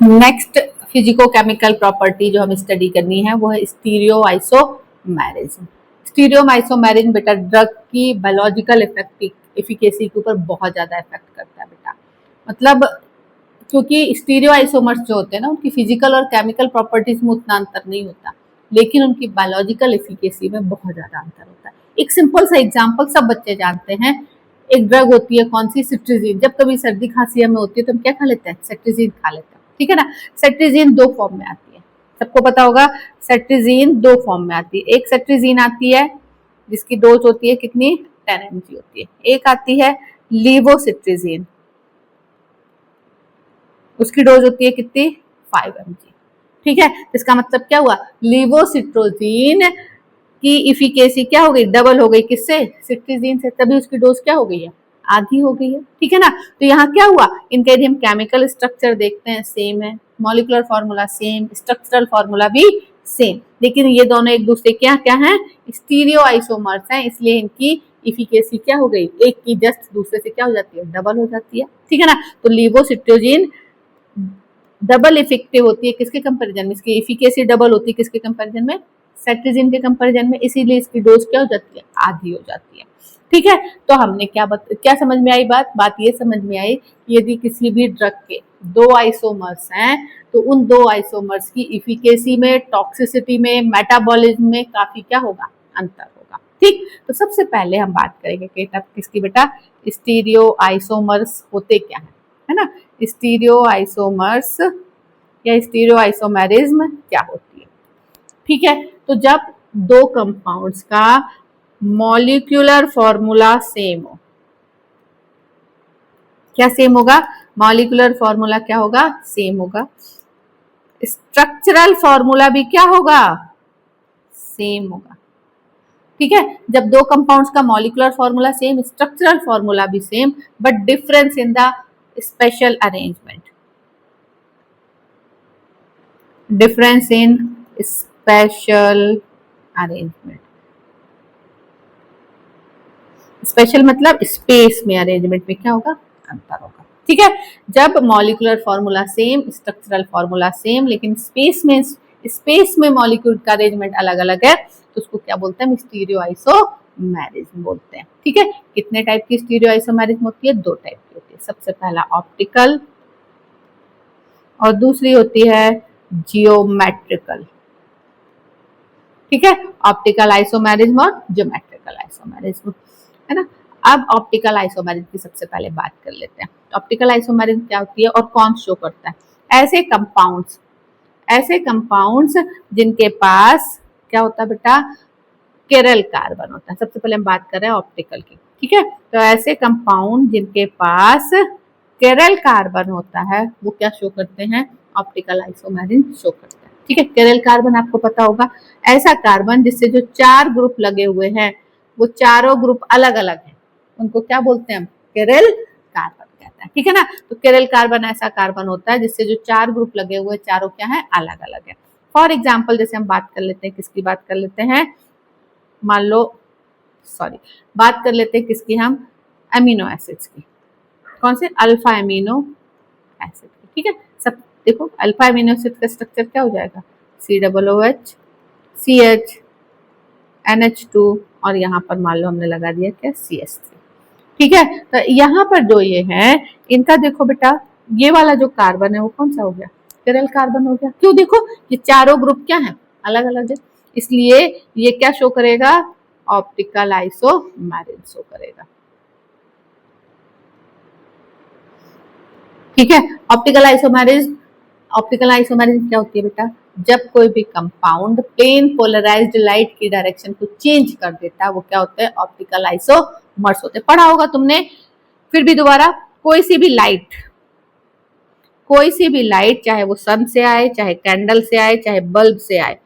Next physico-chemical property जो हमें study करनी है वो है स्टीरियो आइसोमेरिज्म। स्टीरियो आइसोमेरिज्म बेटा ड्रग की बायोलॉजिकल एफिकेसी के ऊपर बहुत ज्यादा इफेक्ट करता है बेटा। मतलब क्योंकि स्टीरियो आइसोमर्स जो होते हैं ना उनकी फिजिकल और केमिकल प्रॉपर्टीज में उतना अंतर नहीं होता, लेकिन उनकी बायोलॉजिकल एफिकेसी में बहुत ज्यादा अंतर होता है। एक सिंपल सा एग्जांपल सब बच्चे जानते हैं, एक ड्रग होती है कौन सी, सिट्रिजिन। जब कभी सर्दी खांसी हमें होती है तो हम क्या खा लेते हैं, सेट्रिजिन खा लेते हैं, ठीक है ना। सेट्रिजिन दो फॉर्म में आती है, सबको पता होगा। सेट्रिजिन दो फॉर्म में आती है, एक सेट्रिजिन आती है जिसकी डोज होती है कितनी, 10 mg होती है। एक आती है लीवोसिट्रिजिन, उसकी डोज होती है कितनी, 5 mg, ठीक है। इसका मतलब क्या हुआ, लीवोसिट्रोजिन की इफिकेसी क्या हो गई, डबल हो गई, किससे, सिट्रिजिन से, तभी उसकी डोज क्या हो गई है, आधी हो गई है, ठीक है ना। तो यहाँ क्या हुआ, इनका यदि हम केमिकल स्ट्रक्चर देखते हैं सेम है, molecular formula same, structural formula भी सेम, लेकिन ये दोनों एक दूसरे क्या क्या हैं, स्टीरियो आइसोमर्स हैं, इसलिए इनकी इफिकेसी क्या हो गई, एक की जस्ट दूसरे से क्या हो जाती है, डबल हो जाती है, ठीक है ना। तो लीवोसिट्रोजिन डबल इफेक्टिव होती है किसके कंपैरिजन में, इसकी एफिकेसी डबल होती है किसके कंपैरिजन में, सेट्रिजिन के कंपैरिजन में, इसीलिए इसकी डोज क्या हो जाती है, आधी हो जाती है, ठीक है। तो हमने क्या समझ में आई बात ये समझ में आई कि यदि किसी भी ड्रग के दो आइसोमर्स हैं तो उन दो आइसोमर्स की इफिकेसी में, टॉक्सिसिटी में, मेटाबॉलिज्म में काफी क्या होगा, अंतर होगा, ठीक। तो सबसे पहले हम बात करेंगे किसकी बेटा, स्टीरियो आइसोमर्स होते क्या है ना। स्टीरियो आइसोमर्स या स्टीरियो आइसोमेरिज्म क्या होती है, ठीक है। तो जब दो कंपाउंड्स का मॉलिक्यूलर फॉर्मूला सेम हो, क्या सेम होगा, मॉलिक्यूलर फॉर्मूला क्या होगा, सेम होगा, स्ट्रक्चरल फॉर्मूला भी क्या होगा, सेम होगा, ठीक है। जब दो कंपाउंड्स का molecular formula same, structural formula भी same, but difference in the spatial arrangement, difference in spatial arrangement, spatial मतलब स्पेस में, अरेंजमेंट में क्या होगा, अंतर होगा, ठीक है। जब molecular formula same, structural formula same, लेकिन स्पेस में मॉलिक्यूल का अरेंजमेंट अलग अलग है, तो उसको क्या बोलते हैं, स्टीरियो आइसोमेरिज्म बोलते हैं, ठीक है। कितने टाइप की स्टीरियो आइसोमेरिज्म होती है, दो टाइप की होती है। सबसे पहला ऑप्टिकल और दूसरी होती है जियोमेट्रिकल, ठीक है। ऑप्टिकल आइसोमेरिज्म और जियोमेट्रिकल आइसोमेरिज्म, है ना। अब ऑप्टिकल आइसोमेरिज्म की सबसे पहले बात कर लेते हैं। ऑप्टिकल आइसोमेरिज्म क्या होती है और कौन शो करता है, ऐसे कंपाउंड्स जिनके पास क्या होता है बेटा, केरल कार्बन होता है। सबसे पहले हम बात कर रहे हैं ऑप्टिकल की, ठीक है। तो ऐसे कंपाउंड जिनके पास केरल कार्बन होता है वो क्या शो करते हैं, ऑप्टिकल आइसोमेरिज्म शो करता है, ठीक है। केरल कार्बन आपको पता होगा, ऐसा कार्बन जिससे जो चार ग्रुप लगे हुए हैं वो चारों ग्रुप अलग अलग हैं, उनको क्या बोलते हैं हम, केरल कार्बन कहते हैं, ठीक है ना। तो केरल कार्बन ऐसा कार्बन होता है जिससे जो चार ग्रुप लगे हुए चारों क्या है, अलग अलग है। फॉर एग्जाम्पल जैसे हम बात कर लेते हैं, किसकी बात कर लेते हैं, मान लो बात कर लेते हैं किसकी, हम अमीनो एसिड्स की, कौन से, अल्फा अमीनो एसिड की, ठीक है। सब देखो अल्फा अमीनो एसिड का स्ट्रक्चर क्या हो जाएगा, COOH CH NH2 और यहाँ पर मान लो हमने लगा दिया क्या, CH3, ठीक है। तो यहाँ पर जो ये है इनका देखो बेटा, ये वाला जो कार्बन है वो कौन सा हो गया, केरल कार्बन हो गया। क्यों, देखो ये चारों ग्रुप क्या है, अलग अलग है, इसलिए ये क्या शो करेगा, ऑप्टिकल आइसोमेरिज्म शो करेगा, ठीक है। ऑप्टिकल आइसोमेरिज्म क्या होती है बेटा, जब कोई भी कंपाउंड प्लेन पोलराइज्ड लाइट की डायरेक्शन को चेंज कर देता है वो क्या होता है, ऑप्टिकल आइसोमर्स होते हैं। पढ़ा होगा तुमने, फिर भी दोबारा, कोई सी भी लाइट चाहे वो सन से आए, चाहे कैंडल से आए, चाहे बल्ब से आए,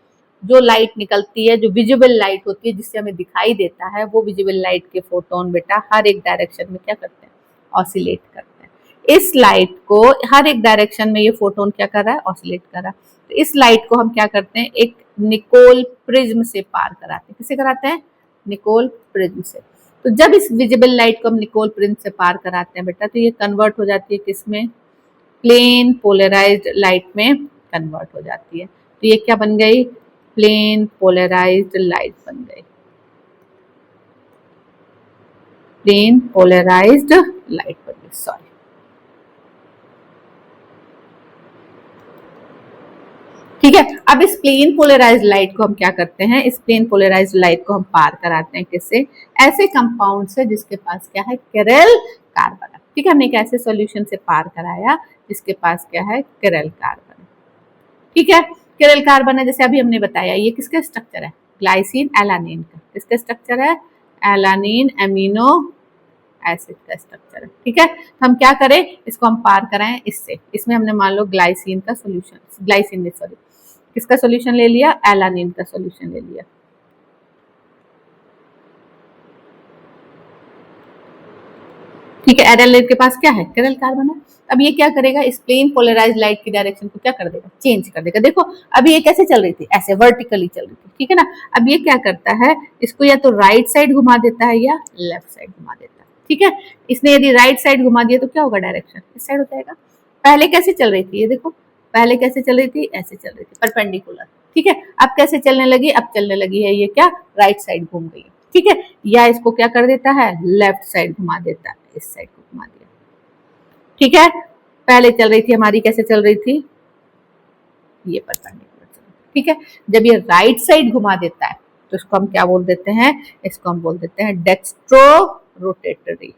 जो लाइट निकलती है, जो विजिबल लाइट होती है जिससे हमें दिखाई देता है, वो विजिबल लाइट के फोटोन बेटा हर एक डायरेक्शन में क्या करते हैं, ऑसिलेट करते हैं। इस लाइट को हर एक डायरेक्शन में ये फोटोन क्या कर रहा है, ऑसिलेट कर रहा है। तो इस लाइट को हम क्या करते हैं, एक निकोल प्रिज्म से पार कराते हैं, किससे कराते हैं, निकोल प्रिज्म से। तो जब इस विजिबल लाइट को हम निकोल प्रिज्म से पार कराते हैं बेटा, तो ये कन्वर्ट हो जाती है किसमें, प्लेन पोलराइज्ड लाइट में कन्वर्ट हो जाती है। तो ये क्या बन गई, प्लेन पोलराइज्ड लाइट बन गई, प्लेन पोलराइज्ड लाइट बन गई, सॉरी। ठीक है, अब इस प्लेन पोलराइज्ड लाइट को हम क्या करते हैं, इस प्लेन पोलराइज्ड लाइट को हम पार कराते हैं किससे, ऐसे कंपाउंड से जिसके पास क्या है, चिरल कार्बन। ठीक है, हमने एक ऐसे सॉल्यूशन से पार कराया जिसके पास क्या है, चिरल कार्बन। ठीक है, चिरल कार्बन है, जैसे अभी हमने बताया ये किसका स्ट्रक्चर है, ग्लाइसिन एलानिन का। किसका स्ट्रक्चर है, एलानिन एमिनो एसिड का स्ट्रक्चर है। ठीक है, तो हम क्या करें, इसको हम पार कराएं इससे, इसमें हमने मान लो ग्लाइसिन का सोल्यूशन, ग्लाइसिन ने सॉरी किसका सोल्यूशन ले लिया, एलानिन का सोल्यूशन ले लिया। ठीक है, एलानिन के पास क्या है, चिरल कार्बन है। अब ये क्या करेगा, इस प्लेन पोलराइज्ड लाइट की डायरेक्शन को क्या कर देगा, चेंज कर देगा। देखो अभी ये कैसे चल रही थी, ऐसे वर्टिकली चल रही थी, ठीक है ना। अब ये क्या करता है, इसको या तो राइट साइड घुमा देता है या लेफ्ट साइड घुमा देता है। ठीक है, इसने यदि राइट साइड घुमा दिया तो क्या होगा, डायरेक्शन इस साइड हो जाएगा। पहले कैसे चल रही थी, ये देखो पहले कैसे चल रही थी, ऐसे चल रही थी परपेंडिकुलर। ठीक है, अब कैसे चलने लगी, अब चलने लगी है ये क्या, राइट साइड घूम गई। ठीक है, या इसको क्या कर देता है, लेफ्ट साइड घुमा देता है, इस साइड को घुमा दिया। ठीक है, पहले चल रही थी हमारी, कैसे चल रही थी, ये परपेंडिकुलर चल रही थी। ठीक है, जब ये राइट साइड घुमा देता है तो इसको हम क्या बोल देते हैं, इसको हम बोल देते हैं डेक्स्ट्रो रोटेटरी।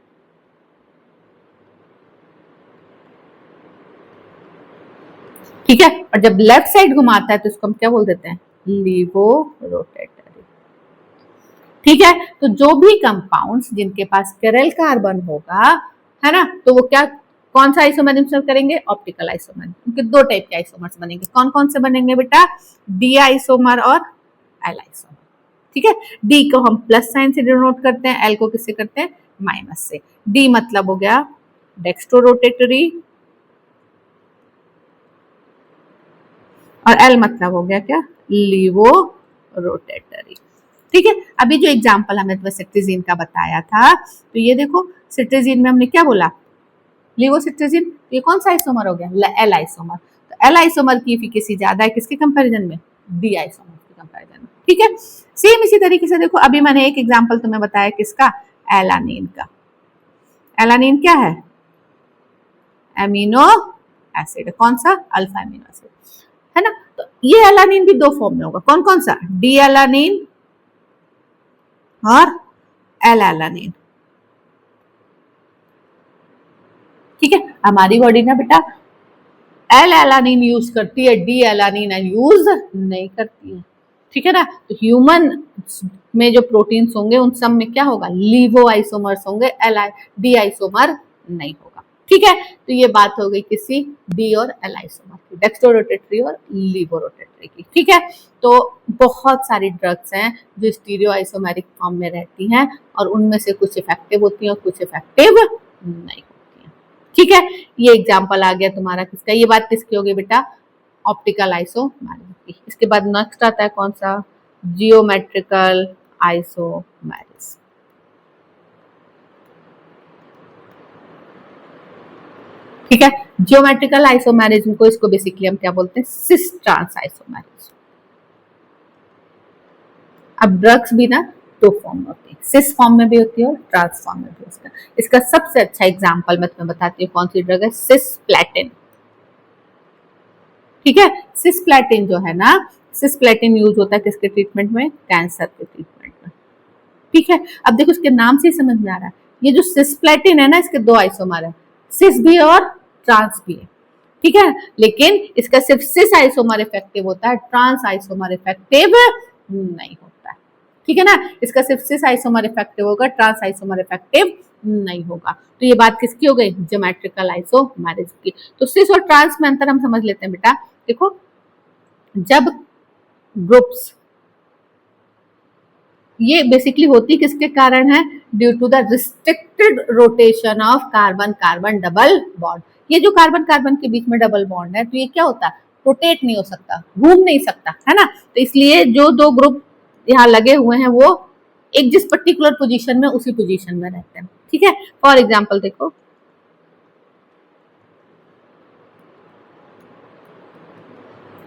ठीक है, और जब लेफ्ट साइड घुमाता है तो इसको हम क्या बोल देते हैं, लीवो रोटेटरी। ठीक है, तो जो भी कंपाउंड्स जिनके पास चिरल कार्बन होगा, है ना, तो वो क्या, कौन सा आइसोमर इंसर्ट करेंगे, ऑप्टिकल आइसोमर। उनके दो टाइप के आइसोमर्स बनेंगे, कौन कौन से बनेंगे बेटा, डी आइसोमर और एल आइसोमर। ठीक है, डी को हम प्लस साइन से डिनोट करते हैं, एल को किससे करते हैं, माइनस से। डी मतलब हो गया डेक्स्ट्रो रोटेटरी और एल मतलब हो गया क्या, लीवो रोटेटरी। ठीक है, अभी जो एग्जांपल हमने सिट्रीजिन का बताया था, तो ये देखो सिट्रीजिन में हमने क्या बोला, लीवोसिट्रीजिन, ये कौन सा आइसोमर हो गया, एल आइसोमर। तो एल आइसोमर की एफिकेसी ज्यादा है किसके कंपैरिजन में, डी आइसोमर के कंपैरिजन में। ठीक है, सेम इसी तरीके से देखो अभी मैंने एक एग्जांपल तुम्हें बताया किसका, एलानिन का। एलानिन क्या है, एमिनो एसिड, कौन सा, अल्फा एमिनो एसिड, है ना। तो ये एलानिन भी दो फॉर्म में होगा, कौन कौन सा, डी एलानिन और एल एलानिन। ठीक है, हमारी बॉडी ना बेटा एल एलानिन यूज करती है, डी एलानिन यूज नहीं करती है। ठीक है ना, तो ह्यूमन में जो प्रोटीन्स होंगे उन सब में क्या होगा, लीवो आइसोमर्स होंगे, एल डी आइसोमर नहीं होगा। ठीक है, तो ये बात हो गई किसी डी और एल आइसोमर की, डेक्स्ट्रो रोटेटरी और लीवो रोटेटरी की। ठीक है, तो बहुत सारी ड्रग्स हैं जो स्टीरियो आइसोमेरिक फॉर्म में रहती हैं और उनमें से कुछ इफेक्टिव होती हैं और कुछ इफेक्टिव नहीं होती हैं। ठीक है, ये एग्जाम्पल आ गया तुम्हारा किसका, ये बात किसकी होगी बेटा, ऑप्टिकल आइसोमेरिक की। इसके बाद नेक्स्ट आता है कौन सा, जियोमेट्रिकल आइसोमेरिज्म। ठीक है, जियोमेट्रिकल आइसोमेरिज्म को, इसको बेसिकली हम क्या बोलते हैं, सिस ट्रांस आइसोमेरिज्म। अब ड्रग्स भी ना दो फॉर्म में होती है, सिस फॉर्म में भी होती है और ट्रांस फॉर्म में भी होती है। इसका सबसे अच्छा एग्जांपल मैं तुम्हें बताती हूँ, कौन सी ड्रग है, सिस्प्लेटिन। ठीक है, सिस्प्लेटिन जो है ना, सिस्प्लेटिन यूज होता है किसके ट्रीटमेंट में, कैंसर के ट्रीटमेंट में। ठीक है, अब देखो इसके नाम से ही समझ में आ रहा है, ये जो सिस्प्लेटिन है ना, इसके दो आइसोमर है, सिस भी और ट्रांस भी है। ठीक है, लेकिन इसका सिर्फ सिस आइसोमर इफेक्टिव होता है, ट्रांस आइसोमर इफेक्टिव नहीं होता है। ठीक है ना, इसका सिर्फ सिस आइसोमर इफेक्टिव होगा, ट्रांस आइसोमर इफेक्टिव नहीं होगा। तो ये बात किसकी हो गई, ज्योमेट्रिकल आइसोमेरिज्म की। तो सिस और ट्रांस में अंतर हम समझ लेते हैं बेटा। देखो जब ग्रुप्स, ये बेसिकली होती किसके कारण है, due to the restricted rotation of carbon carbon double bond. ये जो कार्बन कार्बन के बीच में डबल बॉन्ड है, तो ये क्या होता है, रोटेट नहीं हो सकता, घूम नहीं सकता, है ना। तो इसलिए जो दो ग्रुप यहाँ लगे हुए हैं वो एक जिस पर्टिकुलर पोजीशन में उसी पोजीशन में रहते हैं। ठीक है, फॉर एग्जाम्पल देखो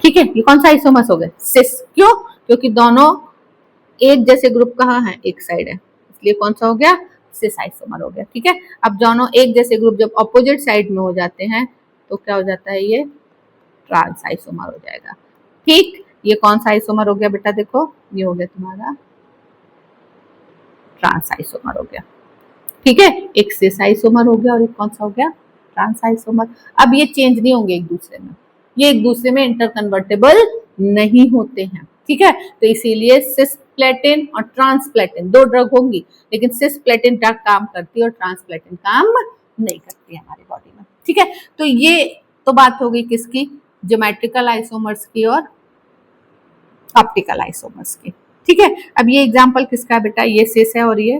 ठीक है, ये कौन सा आइसोमर्स हो गया? सिस। क्यों? क्योंकि दोनों एक जैसे ग्रुप कहाँ है? एक साइड है, इसलिए कौन सा हो गया? सिस आइसोमर हो गया। ठीक है, अब दोनों एक जैसे ग्रुप जब अपोजिट साइड में हो जाते हैं तो क्या हो जाता है? ये ट्रांस आइसोमर हो जाएगा। ठीक, ये कौन सा आइसोमर हो गया बेटा? देखो, ये हो गया तुम्हारा ट्रांस आइसोमर हो गया। ठीक है, एक सिस आइसोमर हो गया और एक कौन सा हो गया? Trans isomer. अब ये चेंज नहीं होंगे एक दूसरे में, ये एक दूसरे में इंटरकन्वर्टेबल नहीं होते हैं। ठीक है, तो इसीलिए सिस्प्लेटिन और ट्रांसप्लेटिन दो ड्रग होंगी, लेकिन सिस्प्लेटिन ड्रग काम करती है और ट्रांसप्लेटिन काम नहीं करती है हमारी बॉडी में। ठीक है, तो ये तो बात हो गई किसकी? ज्योमेट्रिकल आइसोमर्स की और ऑप्टिकल आइसोमर्स की। ठीक है, अब ये एग्जांपल किसका है बेटा? ये सिस है और ये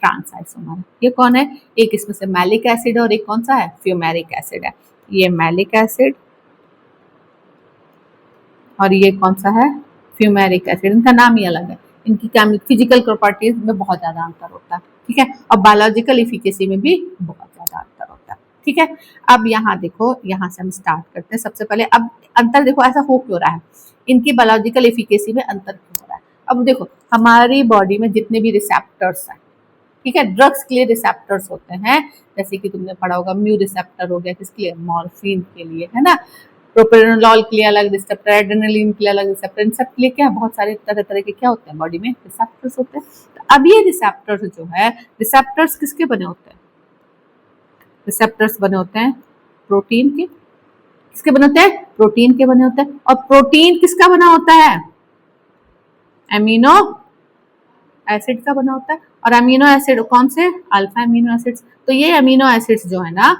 ट्रांस आइसोमर। ये कौन है? एक इसमें से मैलिक एसिड है और एक कौन सा है? फ्यूमेरिक एसिड है। ये मैलिक एसिड और ये कौन सा है? Fumaric acid. इनका नाम ही अलग है, इनकी फिजिकल प्रॉपर्टीज में बहुत ज्यादा अंतर होता है। ठीक है, और बायोलॉजिकल इफिकेसी में भी बहुत ज्यादा अंतर होता है। ठीक है, अब यहाँ देखो, यहाँ से हम स्टार्ट करते हैं। सबसे पहले अब अंतर देखो, ऐसा हो क्यों रहा है? इनकी बायोलॉजिकल इफिकेसी में अंतर क्यों हो रहा है? अब देखो, हमारी बॉडी में जितने भी रिसेप्टर्स हैं, ठीक है, ड्रग्स के लिए रिसेप्टर्स होते हैं, जैसे कि तुमने पढ़ा होगा म्यू रिसेप्टर हो गया, किसके लिए? मॉर्फिन के लिए, है ना। प्रोपेनोलॉल के लिए अलग रिसेप्टर, एड्रेनलिन के लिए अलग रिसेप्टर, इन सब के लिए क्या बहुत सारे तरह तरह के क्या होते हैं बॉडी में? रिसेप्टर्स होते हैं। तो अब ये रिसेप्टर्स जो है, रिसेप्टर्स किसके बने होते हैं? रिसेप्टर्स बने होते हैं प्रोटीन के। किसके बने होते हैं? प्रोटीन के बने होते हैं। और प्रोटीन किसका बना होता है? एमिनो एसिड का बना होता है। और अमीनो एसिड कौन से? Alpha amino acids. तो ये अमीनो एसिड्स जो है ना,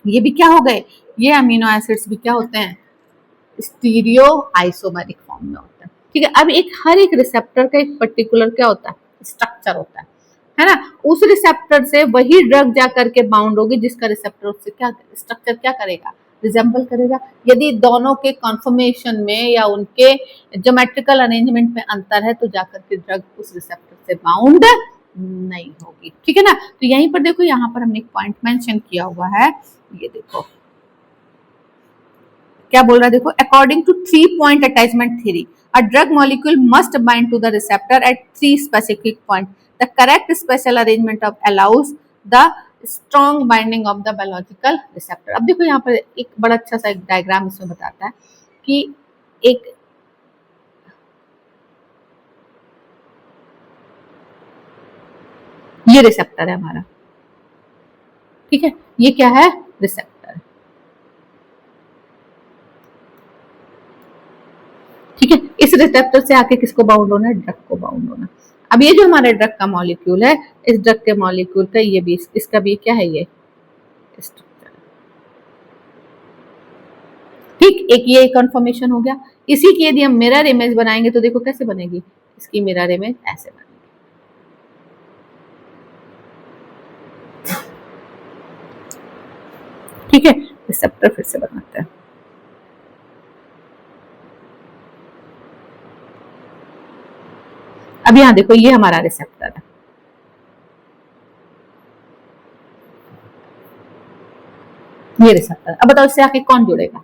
ये भी क्या हो गए? ये अमीनो एसिड्स भी क्या होते हैं? स्टीरियो आइसोमेरिक फॉर्म में होता है। ठीक है, अब एक हर एक रिसेप्टर का एक पर्टिकुलर क्या होता है? स्ट्रक्चर होता है ना। उस रिसेप्टर से वही ड्रग जा करके बाउंड होगी जिसका रिसेप्टर उससे क्या स्ट्रक्चर क्या करेगा? रिजेंबल करेगा। यदि दोनों के कॉन्फर्मेशन में या उनके ज्योमेट्रिकल अरेंजमेंट में अंतर है तो जाकर के ड्रग उस रिसेप्टर से बाउंड नहीं होगी। ठीक है ना। तो यहीं पर देखो, यहाँ पर हमने एक पॉइंट मेंशन किया हुआ है, ये देखो क्या बोल रहा है? देखो, according to 3-point attachment theory, a drug molecule must bind to the receptor at 3 specific points. The correct spatial arrangement of allows the strong binding of the biological receptor. अब देखो, यहाँ पर एक बड़ा अच्छा सा एक डायग्राम इसमें बताता है कि एक ये रिसेप्टर है हमारा। ठीक है, ये क्या है? रिसेप्टर। ठीक है, इस रिसेप्टर से आके किसको बाउंड होना है? ड्रग को बाउंड होना। अब ये जो हमारे ड्रग का मॉलिक्यूल है, इस ड्रग के मॉलिक्यूल का ये भी, इसका भी क्या है? ये स्ट्रक्चर। ठीक, एक ये कन्फर्मेशन हो गया। इसी की यदि हम मिरर इमेज बनाएंगे तो देखो कैसे बनेगी? इसकी मिरर इमेज ऐसे बनेगी। ठीक है, रिसेप्टर फिर से बनाते हैं। अब यहां देखो, ये हमारा रिसेप्टर है। ये रिसेप्टर। अब बताओ, इससे आके कौन जुड़ेगा?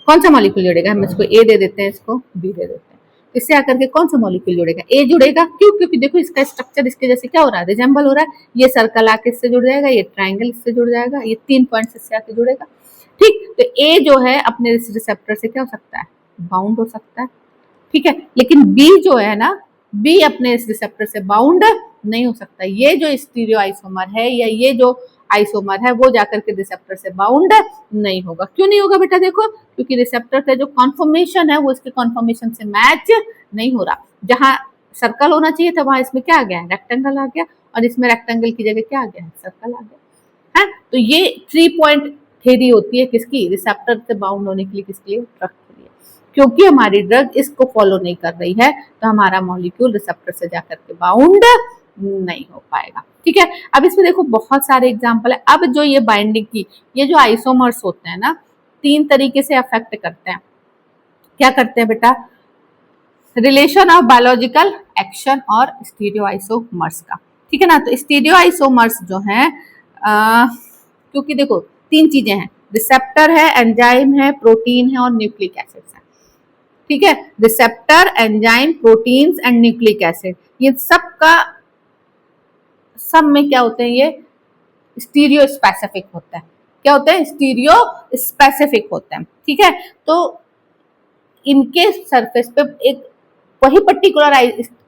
कौन सा मॉलिक्यूल जुड़ेगा? हम इसको ए दे देते हैं, इसको बी दे देते हैं। इससे आकर के कौन सा मॉलिक्यूल जुड़ेगा? ए जुड़ेगा। क्यों? क्योंकि देखो, इसका स्ट्रक्चर इसके जैसे क्या हो रहा है? रिजेंबल हो रहा है। ये सर्कल आके इससे जुड़ जाएगा, ये ट्राइंगल इससे जुड़ जाएगा, ये 3 पॉइंट इससे आके जुड़ेगा। ठीक, तो ए जो है अपने रिसेप्टर से क्या हो सकता है? बाउंड हो सकता है। ठीक है, लेकिन बी जो है ना, बी अपने इस रिसेप्टर से बाउंड नहीं हो सकता। ये जो स्टीरियो आइसोमर है या ये जो आइसोमर है वो जाकर के रिसेप्टर से बाउंड नहीं होगा। क्यों नहीं होगा बेटा? देखो, क्योंकि रिसेप्टर का जो कॉन्फर्मेशन है वो इसके कॉन्फर्मेशन से मैच नहीं हो रहा। जहां सर्कल होना चाहिए था वहां इसमें क्या आ गया? रेक्टेंगल आ गया। और इसमें रेक्टेंगल की जगह क्या आ गया? सर्कल आ गया है। तो ये 3-point थ्योरी होती है किसकी? रिसेप्टर से बाउंड होने के लिए। किसके लिए? ड्रग के लिए। क्योंकि हमारी ड्रग इसको फॉलो नहीं कर रही है तो हमारा मॉलिक्यूल रिसेप्टर से जाकर के बाउंड नहीं हो पाएगा। ठीक है, अब इसमें देखो बहुत सारे एग्जांपल है। अब जो ये बाइंडिंग की, ये जो आइसोमर्स होते हैं ना, 3 तरीके से अफेक्ट करते हैं। क्या करते हैं बेटा? रिलेशन ऑफ बायोलॉजिकल एक्शन और स्टीरियो आइसोमर्स का। ठीक है ना। तो स्टीरियो आइसोमर्स जो है, क्योंकि देखो 3 चीजें हैं। रिसेप्टर है, एंजाइम है, प्रोटीन है और न्यूक्लिक एसिड्स है। ठीक है, receptor, enzyme, proteins and nucleic acid, ये सब में क्या होते हैं, ये स्टीरियो स्पेसिफिक होता है। क्या होता है? स्टीरियो स्पेसिफिक होता है। ठीक है, तो इनके सरफेस पे एक वही पर्टिकुलर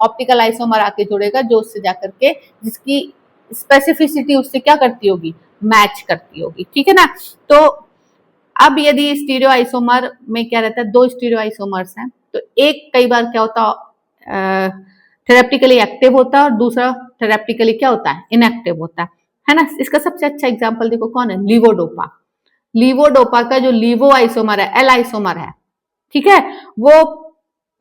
ऑप्टिकल आइसोमर आके जुड़ेगा जो उससे जाकर के जिसकी स्पेसिफिसिटी उससे क्या करती होगी, मैच करती होगी। ठीक है ना। तो अब यदि स्टीरियो आइसोमर में क्या रहता है, दो स्टीरियो आइसोमर्स हैं, तो एक कई बार क्या होता है, थेरेप्टिकली एक्टिव होता है और दूसरा थेरेप्टिकली क्या होता है, इनएक्टिव होता है ना। इसका सबसे अच्छा एग्जाम्पल देखो कौन है, लीवोडोपा। लीवोडोपा का जो लीवो आइसोमर है, एल आइसोमर है, ठीक है, वो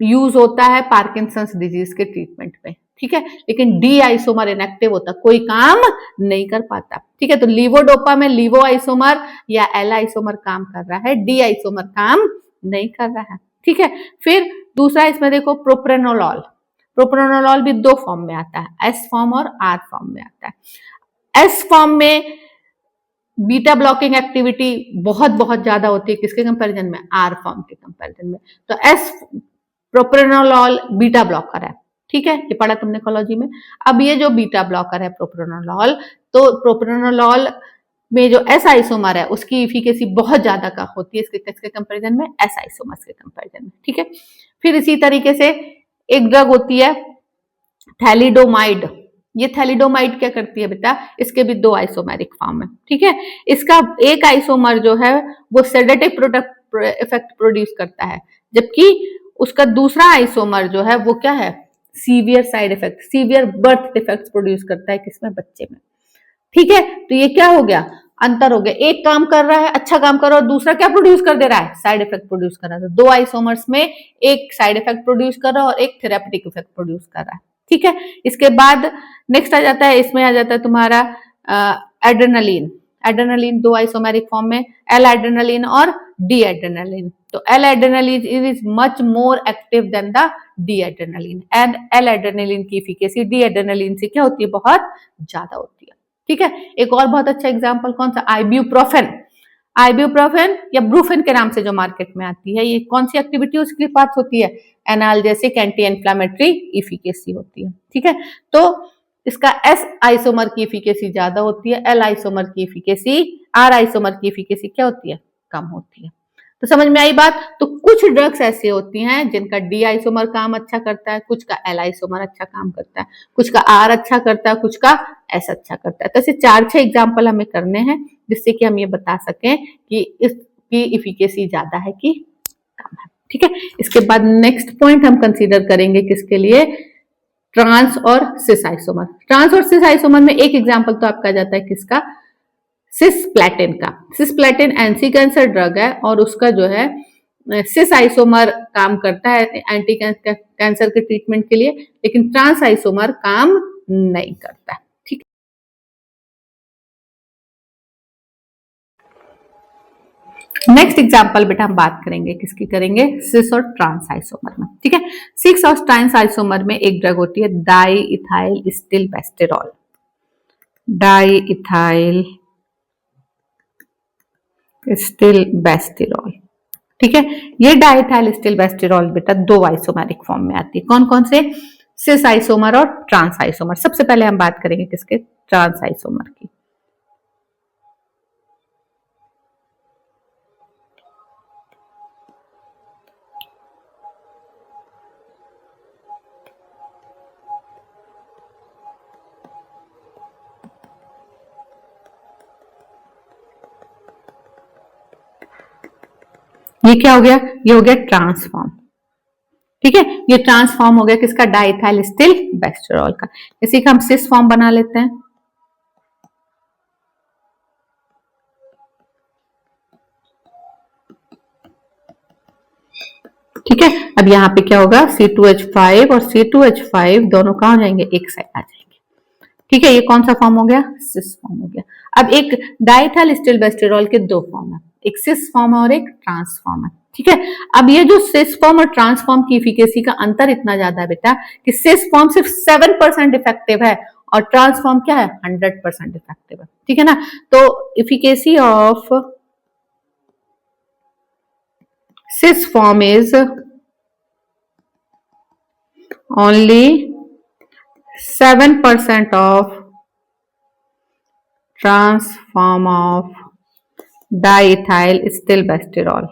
यूज होता है पार्किंसंस डिजीज के ट्रीटमेंट में। ठीक है, लेकिन डी आइसोमर इनएक्टिव होता, कोई काम नहीं कर पाता। ठीक है, तो लीवोडोपा में लीवो आइसोमर या एल आइसोमर काम कर रहा है, डी आइसोमर काम नहीं कर रहा है। ठीक है, फिर दूसरा इसमें देखो प्रोप्रेनोलॉल। प्रोप्रेनोलॉल भी दो फॉर्म में आता है, एस फॉर्म और आर फॉर्म में आता है। एस फॉर्म में बीटा ब्लॉकिंग एक्टिविटी बहुत बहुत ज्यादा होती है, किसके कंपैरिजन में, आर फॉर्म के कंपैरिजन में। तो एस प्रोप्रेनोलॉल बीटा ब्लॉकर है। ठीक है, ये पढ़ा तुमने कोलॉजी में। अब ये जो बीटा ब्लॉकर है प्रोप्रेनोलॉल, तो प्रोप्रेनोलॉल में जो एस आइसोमर है उसकी इफिकेसी बहुत ज्यादा का होती है इसके कंपैरिजन में, एस आइसोमर के कंपैरिजन में। ठीक है, फिर इसी तरीके से एक ड्रग होती है थैलिडोमाइड। ये थैलिडोमाइड क्या करती है बेटा, इसके भी दो आइसोमेरिक फॉर्म है। ठीक है, इसका एक आइसोमर जो है वो सेडेटिव इफेक्ट प्रोड्यूस करता है, जबकि उसका दूसरा आइसोमर जो है वो क्या है, severe side effect, severe birth defects produce करता है, किसमें, बच्चे में। ठीक है, तो ये क्या हो गया, अंतर हो गया, एक काम कर रहा है, अच्छा काम कर रहा है, और दूसरा क्या प्रोड्यूस कर दे रहा है, साइड इफेक्ट प्रोड्यूस कर रहा है। तो दो आइसोमर्स में एक साइड इफेक्ट प्रोड्यूस कर रहा है और एक थेरेपेटिक इफेक्ट प्रोड्यूस कर रहा है। ठीक है, इसके बाद नेक्स्ट आ जाता है, इसमें आ जाता है तुम्हारा एड्रेनलिन। एड्रेनलिन दो आइसोमेरिक फॉर्म में, एल एड्रेनलिन और डी एड्रेनलिन। तो L adrenaline is much more active than the D adrenaline, and L adrenaline की इफिकेसी डी एड्रेनलिन से क्या होती है, बहुत ज्यादा होती है। ठीक है, एक और बहुत अच्छा एग्जांपल कौन सा, आइब्यूप्रोफेन। आइब्यूप्रोफेन या ब्रूफेन के नाम से जो मार्केट में आती है, ये कौन सी एक्टिविटी उसके पास होती है, एनाल्जेसिक एंटी इन्फ्लेमेटरी इफिकेसी होती है। ठीक है, तो इसका एस आइसोमर की इफिकेसी ज्यादा होती है, एल आइसोमर की इफिकेसी, आर आइसोमर की इफिकेसी क्या होती है, कम होती है। तो समझ में आई बात। तो कुछ ड्रग्स ऐसे होती हैं जिनका डी आइसोमर काम अच्छा करता है, कुछ का एल आइसोमर अच्छा काम करता है, कुछ का आर अच्छा करता है, कुछ का एस अच्छा करता है। तो ऐसे 4-6 एग्जाम्पल हमें करने हैं जिससे कि हम ये बता सकें कि इसकी इफिकेसी ज्यादा है कि कम है। ठीक है, इसके बाद नेक्स्ट पॉइंट हम कंसीडर करेंगे किसके लिए, ट्रांस और सिस आइसोमर। ट्रांस और सिस आइसोमर में एक एग्जाम्पल तो आपका जाता है किसका, सिस्प्लेटिन का। सिस्प्लेटिन एंटी कैंसर ड्रग है और उसका जो है सिस आइसोमर काम करता है एंटी कैंसर के ट्रीटमेंट के लिए, लेकिन ट्रांस आइसोमर काम नहीं करता। ठीक है, नेक्स्ट एग्जांपल बेटा हम बात करेंगे किसकी करेंगे, सिस और ट्रांस आइसोमर में। ठीक है, सिस और ट्रांस आइसोमर में एक ड्रग होती है diethylstilbestrol. Diethylstilbestrol. ठीक है, ये डाइथाइल स्टिलबेस्टेरॉल बेटा दो आइसोमेरिक फॉर्म में आती है, कौन कौन से, सिस आइसोमर और ट्रांस आइसोमर। सबसे पहले हम बात करेंगे किसके, ट्रांस आइसोमर की। ये क्या हो गया, ये हो गया ट्रांसफॉर्म। ठीक है, ये ट्रांसफॉर्म हो गया किसका, डाइथाइल स्टिलबेस्टेरॉल का। इसी का हम सिस फॉर्म बना लेते हैं। ठीक है, अब यहाँ पे क्या होगा, C2H5 और C2H5 दोनों कहाँ हो जाएंगे, एक साइड आ जाएंगे। ठीक है, ये कौन सा फॉर्म हो गया, सिस फॉर्म हो गया। अब एक डाइथाइल स्टिलबेस्टेरॉल के दो फॉर्म है, एक सिस फॉर्म है और एक ट्रांस फॉर्म है। ठीक है, अब ये जो सिस फॉर्म और ट्रांस फॉर्म की इफिकेसी का अंतर इतना ज्यादा है बेटा कि सिस फॉर्म सिर्फ 7% इफेक्टिव है और ट्रांस फॉर्म क्या है, 100% इफेक्टिव है। ठीक है ना, तो efficacy of cis form is only 7% of trans form of diethyl stilbestrol.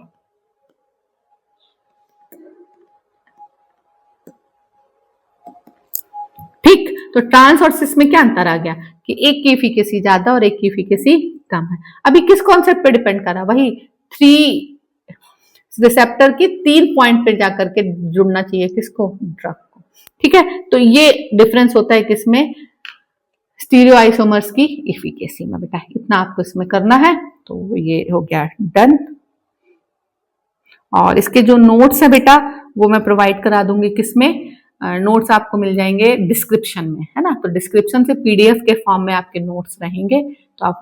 ठीक, तो ट्रांस और सिस में क्या अंतर आ गया कि एक की इफिकेसी ज्यादा और एक की इफिकेसी कम है। अभी किस कॉन्सेप्ट पे डिपेंड करा, वही 3 रिसेप्टर के 3 पॉइंट पे जाकर के जुड़ना चाहिए किसको, ड्रग को। ठीक है, तो ये डिफरेंस होता है किसमें, स्टीरियो आइसोमर्स की इफिकेसी में। बेटा इतना आपको इसमें करना है, तो ये हो गया डन। और इसके जो नोट्स है बेटा वो मैं प्रोवाइड करा दूंगी किसमें, नोट्स आपको मिल जाएंगे डिस्क्रिप्शन में, है ना। तो डिस्क्रिप्शन से पीडीएफ के फॉर्म में आपके नोट्स रहेंगे, तो आप